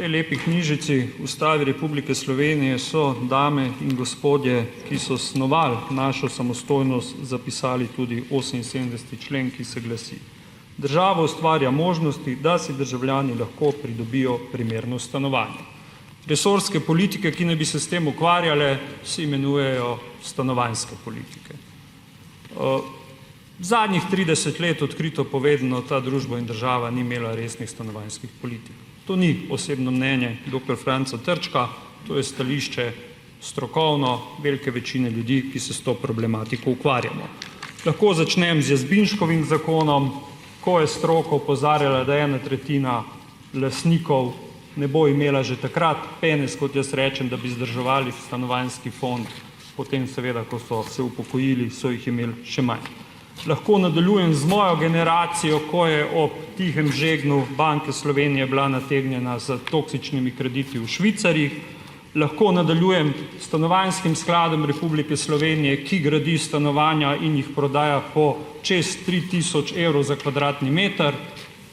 tej lepi knjižici Ustavi Republike Slovenije so dame in gospodje, ki so snovali našo samostojnost, zapisali tudi 78. člen, ki se glasi: Država ustvarja možnosti, da si državljani lahko pridobijo primerno stanovanje. Resorske politike, ki naj bi se s tem ukvarjale, se imenujejo stanovanjske politike. Zadnjih 30 let, odkrito povedano, ta družba in država ni imela resnih stanovanjskih politik. To ni osebno mnenje dr. Franca Trčka, to je stališče strokovno velike večine ljudi, ki se s to problematiko ukvarjamo. Lahko začnem z Jazbinškovim zakonom, ko je stroka opozarjala, da 1/3 lastnikov ne bo imela že takrat penez, kot jaz rečem, da bi vzdrževali stanovanjski fond, potem seveda, ko so se upokojili, so jih imeli še manj. Lahko nadaljujem z mojo generacijo, ko je ob tihem žegnu Banke Slovenije bila nategnjena z toksičnimi krediti v švicarjih. Lahko nadaljujem s Stanovanjskim skladom Republike Slovenije, ki gradi stanovanja in jih prodaja po čez 3000 evrov za kvadratni meter,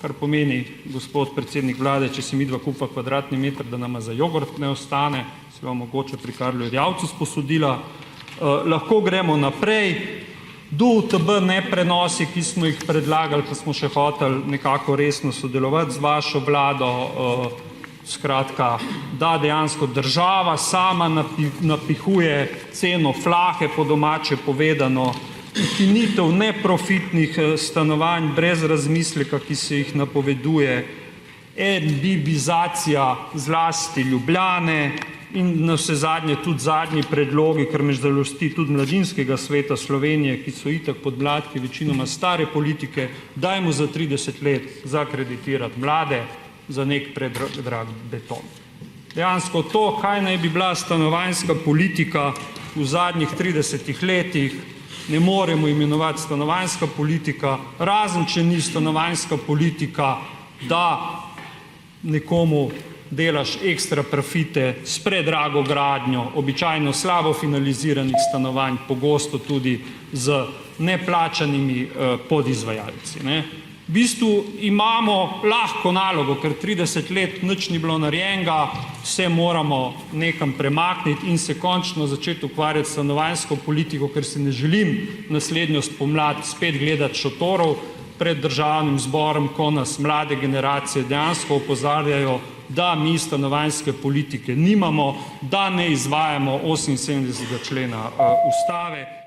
kar pomeni, gospod predsednik vlade, če si midva kupa kvadratni meter, da nama za jogurt ne ostane, se vam mogoče pri Karlu Erjavcu sposodila. Lahko gremo naprej. DUTB neprenosi, ki smo jih predlagali, pa smo še hoteli nekako resno sodelovati z vašo vlado, skratka, da dejansko država sama napihuje ceno flahe, po domače povedano, ukinitev neprofitnih stanovanj brez razmisleka, ki se jih napoveduje, enbibizacija zlasti Ljubljane in navsezadnje tudi zadnji predlogi, kar me žalosti, tudi Mladinskega sveta Slovenije, ki so itak podmladki večinoma stare politike, dajmo za 30 let zakreditirati mlade za nek predrag beton. Dejansko to, kaj naj bi bila stanovanjska politika v zadnjih 30 letih, ne moremo imenovati stanovanjska politika, razen če ni stanovanjska politika, da nekomu delaš ekstra profite s predrago gradnjo, običajno slabo finaliziranih stanovanj, pogosto tudi z neplačanimi podizvajalci. V bistvu imamo lahko nalogo, ker 30 let nič ni bilo narejenega, se moramo nekam premakniti in se končno začeti ukvarjati s stanovanjsko politiko, ker se ne želim naslednjo spomlad spet gledati šotorov pred državnim zborom, ko nas mlade generacije dejansko opozarjajo, da mi stanovanjske politike nimamo, da ne izvajamo 78. člena Ustave.